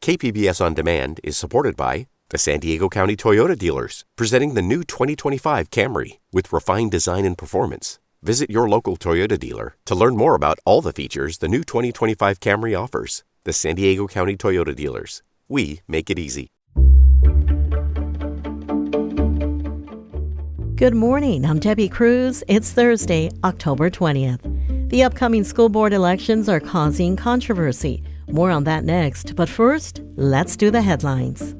KPBS On Demand is supported by the San Diego County Toyota dealers, presenting the new 2025 Camry with refined design and performance. Visit your local Toyota dealer to learn more about all the features the new 2025 Camry offers. The San Diego County Toyota dealers. We make it easy. Good morning. I'm Debbie Cruz. It's Thursday, October 20th. The upcoming school board elections are causing controversy. More on that next. But first, let's do the headlines.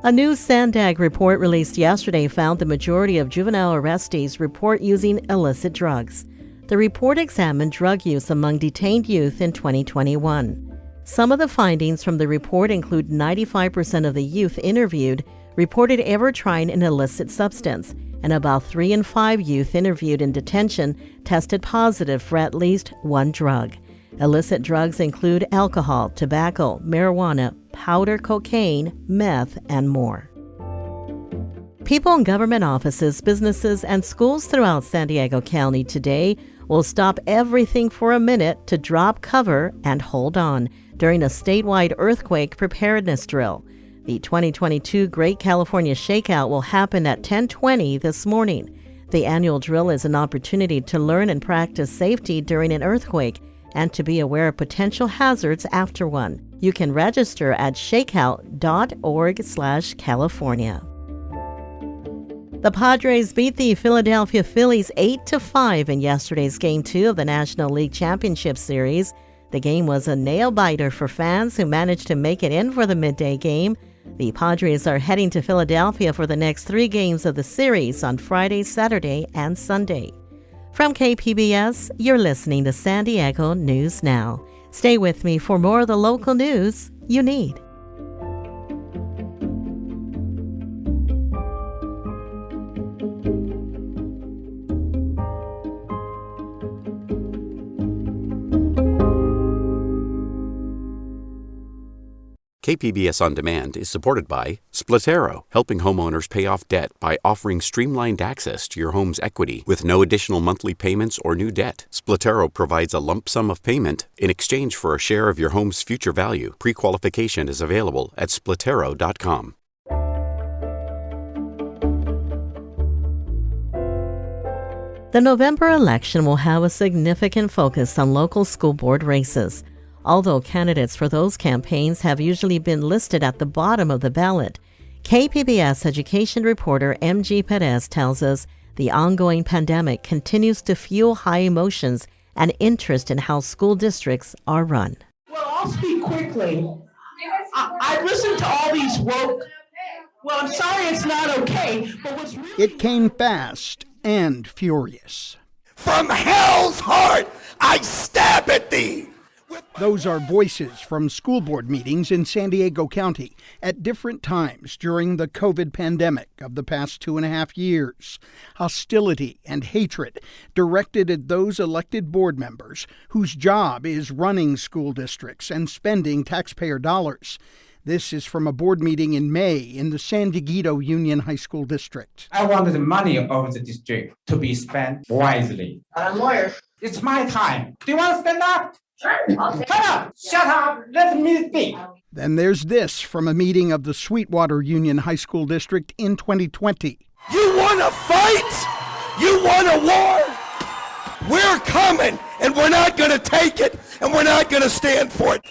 A new SANDAG report released yesterday found the majority of juvenile arrestees report using illicit drugs. The report examined drug use among detained youth in 2021. Some of the findings from the report include 95% of the youth interviewed reported ever trying an illicit substance, and about 3 in 5 youth interviewed in detention tested positive for at least one drug. Illicit drugs include alcohol, tobacco, marijuana, powder cocaine, meth, and more. People in government offices, businesses, and schools throughout San Diego County today will stop everything for a minute to drop cover and hold on during a statewide earthquake preparedness drill. The 2022 Great California Shakeout will happen at 10:20 this morning. The annual drill is an opportunity to learn and practice safety during an earthquake and to be aware of potential hazards after one. You can register at shakeout.org/California. The Padres beat the Philadelphia Phillies 8-5 in yesterday's Game 2 of the National League Championship Series. The game was a nail-biter for fans who managed to make it in for the midday game. The Padres are heading to Philadelphia for the next 3 games of the series on Friday, Saturday, and Sunday. From KPBS, you're listening to San Diego News Now. Stay with me for more of the local news you need. KPBS On Demand is supported by Splatero, helping homeowners pay off debt by offering streamlined access to your home's equity with no additional monthly payments or new debt. Splatero provides a lump sum of payment in exchange for a share of your home's future value. Pre-qualification is available at splatero.com. The November election will have a significant focus on local school board races. Although candidates for those campaigns have usually been listed at the bottom of the ballot, KPBS education reporter M.G. Perez tells us the ongoing pandemic continues to fuel high emotions and interest in how school districts are run. Well, I'll speak quickly. I listened to all these woke. Well, I'm sorry it's not okay, but what's really... It came fast and furious. From hell's heart, I stab at thee. Those are voices from school board meetings in San Diego County at different times during the COVID pandemic of the past 2.5 years. Hostility and hatred directed at those elected board members whose job is running school districts and spending taxpayer dollars. This is from a board meeting in May in the San Diego Union High School District. I want the money of the district to be spent wisely. I'm a lawyer. It's my time. Do you want to stand up? Sure. Shut up! Shut up! Let me speak. Then there's this from a meeting of the Sweetwater Union High School District in 2020. You want to fight? You want a war? We're coming, and we're not going to take it, and we're not going to stand for it.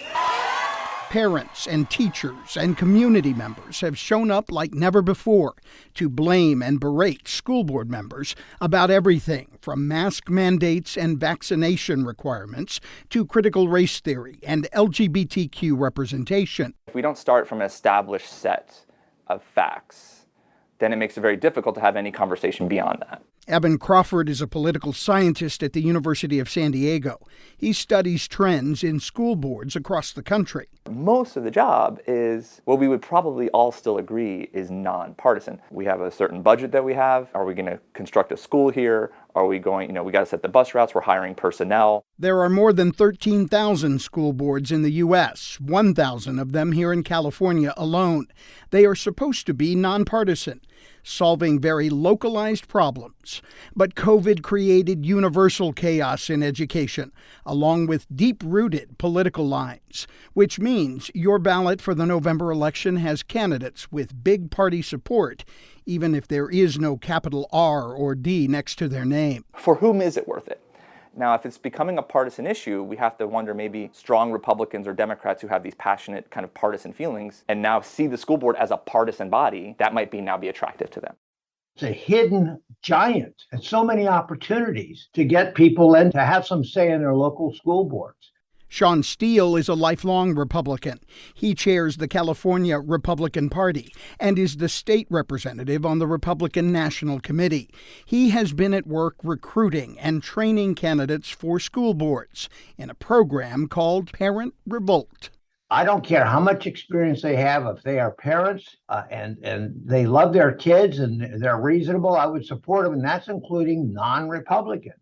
Parents and teachers and community members have shown up like never before to blame and berate school board members about everything from mask mandates and vaccination requirements to critical race theory and LGBTQ representation. If we don't start from an established set of facts, then it makes it very difficult to have any conversation beyond that. Evan Crawford is a political scientist at the University of San Diego. He studies trends in school boards across the country. Most of the job is what we would probably all still agree is nonpartisan. We have a certain budget that we have. Are we going to construct a school here? Are we going, we got to set the bus routes, we're hiring personnel. There are more than 13,000 school boards in the U.S., 1,000 of them here in California alone. They are supposed to be nonpartisan, solving very localized problems. But COVID created universal chaos in education, along with deep-rooted political lines, which means your ballot for the November election has candidates with big party support, even if there is no capital R or D next to their name. For whom is it worth it? Now, if it's becoming a partisan issue, we have to wonder maybe strong Republicans or Democrats who have these passionate kind of partisan feelings and now see the school board as a partisan body, that might now be attractive to them. It's a hidden giant and so many opportunities to get people in to have some say in their local school boards. Sean Steele is a lifelong Republican. He chairs the California Republican Party and is the state representative on the Republican National Committee. He has been at work recruiting and training candidates for school boards in a program called Parent Revolt. I don't care how much experience they have. If they are parents and they love their kids and they're reasonable, I would support them, and that's including non-Republicans.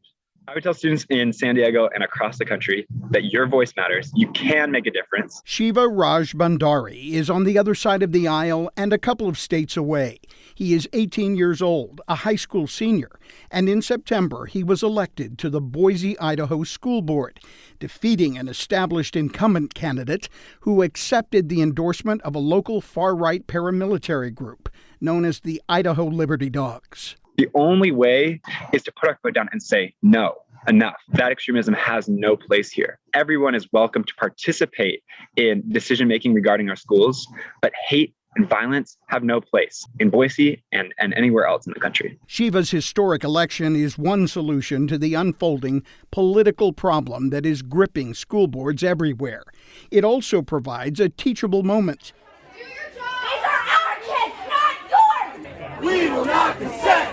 I would tell students in San Diego and across the country that your voice matters. You can make a difference. Shiva Raj Bhandari is on the other side of the aisle and a couple of states away. He is 18 years old, a high school senior, and in September he was elected to the Boise, Idaho School Board, defeating an established incumbent candidate who accepted the endorsement of a local far-right paramilitary group known as the Idaho Liberty Dogs. The only way is to put our foot down and say, no, enough. That extremism has no place here. Everyone is welcome to participate in decision-making regarding our schools, but hate and violence have no place in Boise and anywhere else in the country. Shiva's historic election is one solution to the unfolding political problem that is gripping school boards everywhere. It also provides a teachable moment. Do your job! These are our kids, not yours! We will not consent.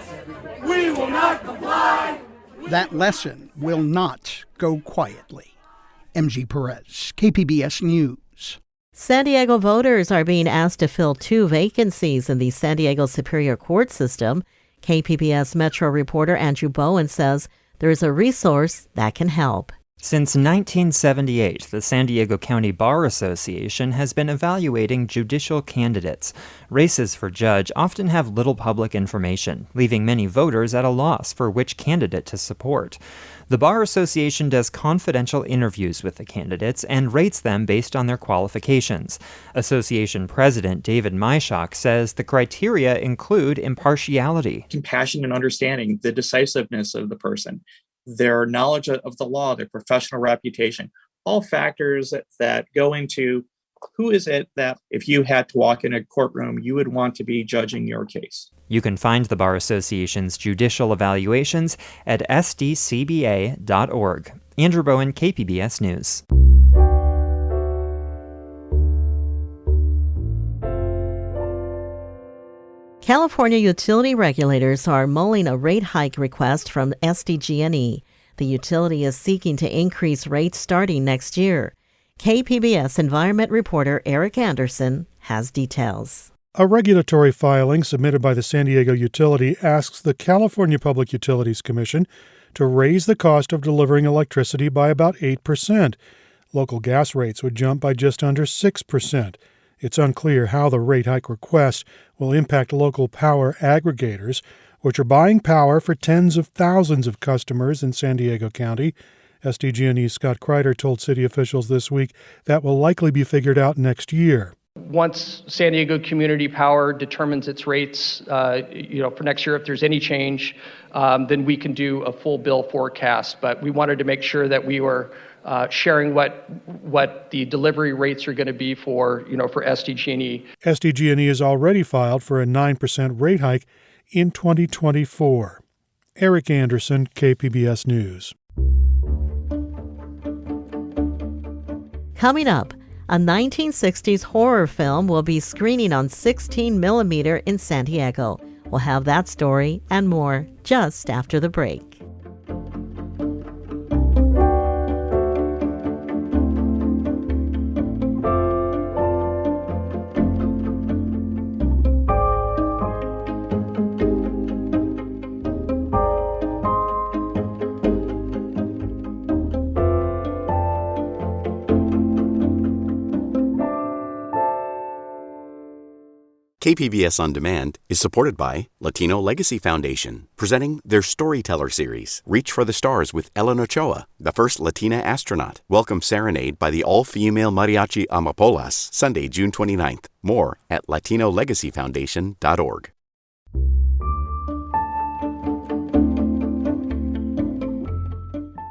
We will not comply. That lesson will not go quietly. MG Perez, KPBS News. San Diego voters are being asked to fill 2 vacancies in the San Diego Superior Court system. KPBS Metro reporter Andrew Bowen says there is a resource that can help. Since 1978, the San Diego County Bar Association has been evaluating judicial candidates. Races for judge often have little public information, leaving many voters at a loss for which candidate to support. The Bar Association does confidential interviews with the candidates and rates them based on their qualifications. Association President David Myshak says the criteria include impartiality, compassion and understanding, the decisiveness of the person, their knowledge of the law, their professional reputation, all factors that go into who is it that if you had to walk in a courtroom, you would want to be judging your case. You can find the Bar Association's judicial evaluations at sdcba.org. Andrew Bowen, KPBS News. California utility regulators are mulling a rate hike request from SDG&E. The utility is seeking to increase rates starting next year. KPBS environment reporter Eric Anderson has details. A regulatory filing submitted by the San Diego utility asks the California Public Utilities Commission to raise the cost of delivering electricity by about 8%. Local gas rates would jump by just under 6%. It's unclear how the rate hike request will impact local power aggregators, which are buying power for tens of thousands of customers in San Diego County. SDG&E's Scott Kreider told city officials this week that will likely be figured out next year. Once San Diego Community Power determines its rates, for next year, if there's any change, then we can do a full bill forecast. But we wanted to make sure that we were sharing what the delivery rates are going to be for SDG&E. SDG&E has already filed for a 9% rate hike in 2024. Eric Anderson, KPBS News. Coming up, a 1960s horror film will be screening on 16mm in San Diego. We'll have that story and more just after the break. KPBS On Demand is supported by Latino Legacy Foundation, presenting their Storyteller series, Reach for the Stars with Ellen Ochoa, the first Latina astronaut. Welcome Serenade by the all-female mariachi Amapolas, Sunday, June 29th. More at latinolegacyfoundation.org.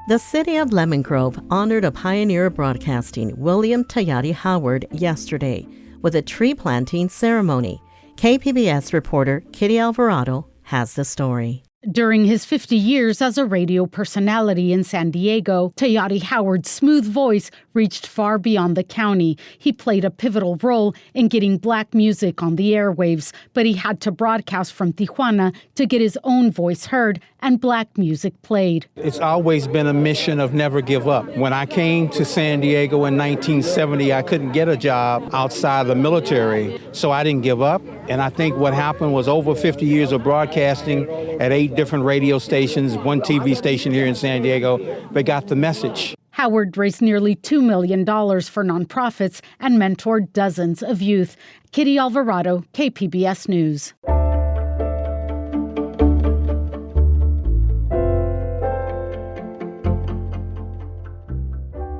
The city of Lemon Grove honored a pioneer of broadcasting, William Tayari Howard, yesterday with a tree planting ceremony. KPBS reporter Kitty Alvarado has the story. During his 50 years as a radio personality in San Diego, Tayari Howard's smooth voice reached far beyond the county. He played a pivotal role in getting Black music on the airwaves, but he had to broadcast from Tijuana to get his own voice heard and Black music played. It's always been a mission of never give up. When I came to San Diego in 1970, I couldn't get a job outside the military, so I didn't give up. And I think what happened was over 50 years of broadcasting at 8 different radio stations, 1 TV station here in San Diego, they got the message. Howard raised nearly $2 million for nonprofits and mentored dozens of youth. Kitty Alvarado, KPBS News.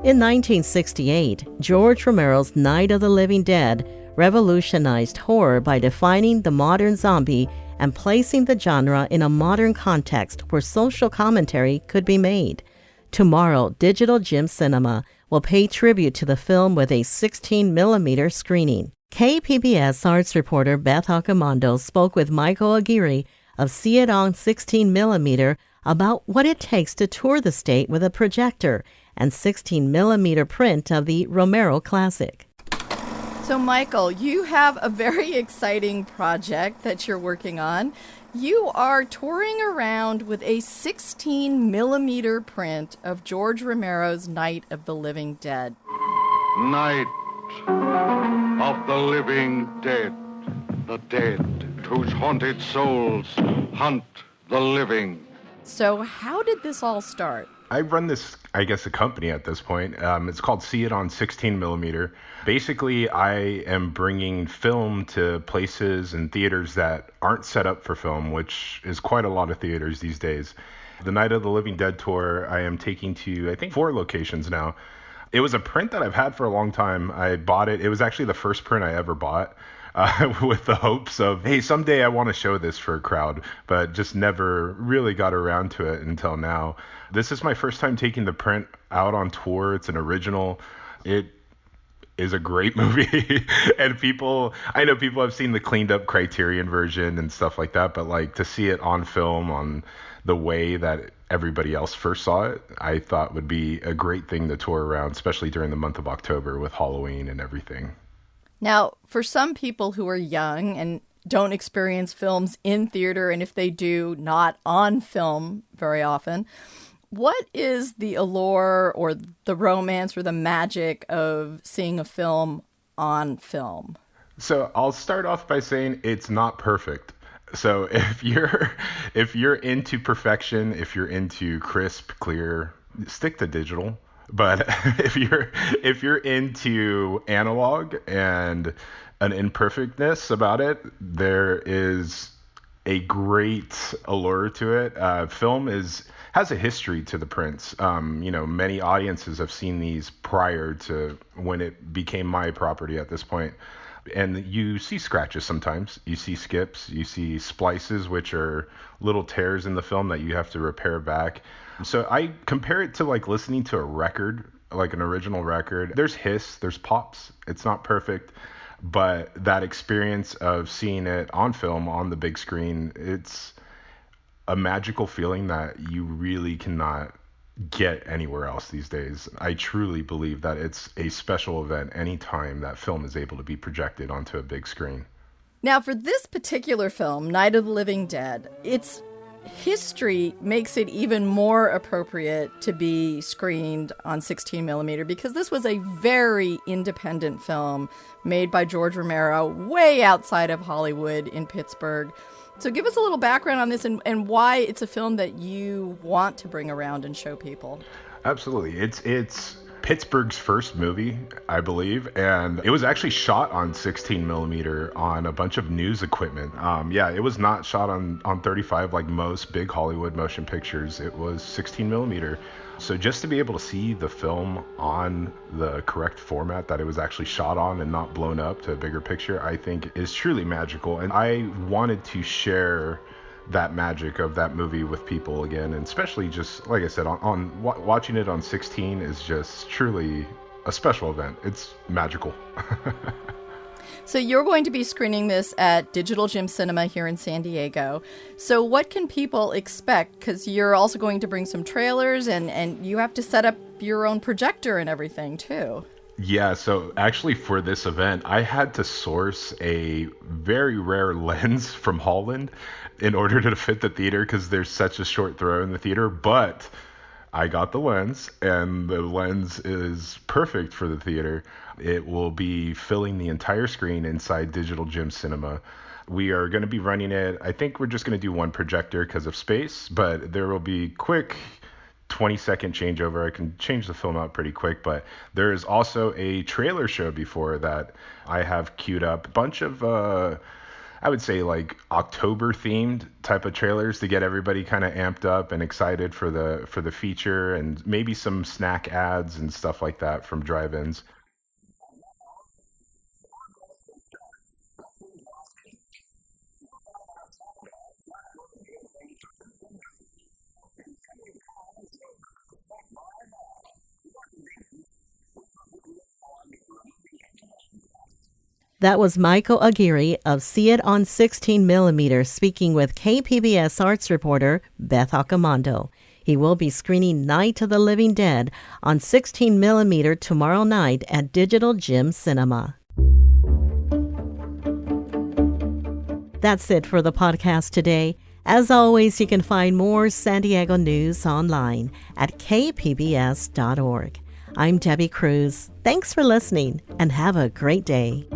In 1968, George Romero's Night of the Living Dead revolutionized horror by defining the modern zombie and placing the genre in a modern context where social commentary could be made. Tomorrow, Digital Gym Cinema will pay tribute to the film with a 16mm screening. KPBS arts reporter Beth Accomando spoke with Michael Aguirre of See It On 16mm about what it takes to tour the state with a projector and 16mm print of the Romero classic. So, Michael, you have a very exciting project that you're working on. You are touring around with a 16mm print of George Romero's Night of the Living Dead. Night of the Living Dead, the dead whose haunted souls hunt the living. So how did this all start? I run this, I guess, a company at this point. It's called See It On 16mm. Basically, I am bringing film to places and theaters that aren't set up for film, which is quite a lot of theaters these days. The Night of the Living Dead tour, I am taking to, I think, 4 locations now. It was a print that I've had for a long time. I bought it. It was actually the first print I ever bought. With the hopes of, hey, someday I want to show this for a crowd, but just never really got around to it until now. This is my first time taking the print out on tour. It's an original. It is a great movie. And I know people have seen the cleaned up Criterion version and stuff like that, but like to see it on film on the way that everybody else first saw it, I thought would be a great thing to tour around, especially during the month of October with Halloween and everything. Now, for some people who are young and don't experience films in theater, and if they do, not on film very often, what is the allure or the romance or the magic of seeing a film on film? So I'll start off by saying it's not perfect. So if you're into perfection, if you're into crisp, clear, stick to digital. But if you're into analog and an imperfectness about it, there is a great allure to it. Film has a history to the prints. Many audiences have seen these prior to when it became my property at this point. And you see scratches sometimes. You see skips. You see splices, which are little tears in the film that you have to repair back. So I compare it to like listening to a record, like an original record. There's hiss, there's pops. It's not perfect, but that experience of seeing it on film, on the big screen, it's a magical feeling that you really cannot get anywhere else these days. I truly believe that it's a special event anytime that film is able to be projected onto a big screen. Now, for this particular film, Night of the Living Dead, it's history makes it even more appropriate to be screened on 16mm because this was a very independent film made by George Romero way outside of Hollywood in Pittsburgh. So give us a little background on this and why it's a film that you want to bring around and show people. Absolutely. It's Pittsburgh's first movie, I believe, and it was actually shot on 16 millimeter on a bunch of news equipment. It was not shot on 35 like most big Hollywood motion pictures. It was 16 millimeter. So just to be able to see the film on the correct format that it was actually shot on and not blown up to a bigger picture, I think is truly magical. And I wanted to share that magic of that movie with people again, and especially just like I said, on watching it on 16 is just truly a special event. It's magical. So you're going to be screening this at Digital Gym Cinema here in San Diego. So what can people expect? Because you're also going to bring some trailers, and you have to set up your own projector and everything too. Yeah, so actually for this event, I had to source a very rare lens from Holland in order to fit the theater because there's such a short throw in the theater. But I got the lens, and the lens is perfect for the theater. It will be filling the entire screen inside Digital Gym Cinema. We are going to be running it. I think we're just going to do one projector because of space, but there will be quick 20-second changeover. I can change the film out pretty quick, but there is also a trailer show before that I have queued up. A bunch of, I would say like October themed type of trailers to get everybody kind of amped up and excited for the feature, and maybe some snack ads and stuff like that from drive-ins. That was Michael Aguirre of See It on 16 millimeter speaking with KPBS arts reporter Beth Accomando. He will be screening Night of the Living Dead on 16 millimeter tomorrow night at Digital Gym Cinema. That's it for the podcast today. As always, you can find more San Diego news online at kpbs.org. I'm Debbie Cruz. Thanks for listening and have a great day.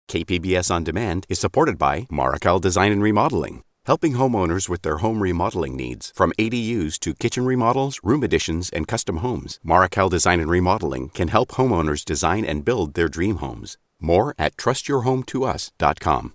KPBS On Demand is supported by Marrocale Design and Remodeling, helping homeowners with their home remodeling needs. From ADUs to kitchen remodels, room additions, and custom homes, Marrocale Design and Remodeling can help homeowners design and build their dream homes. More at trustyourhometous.com.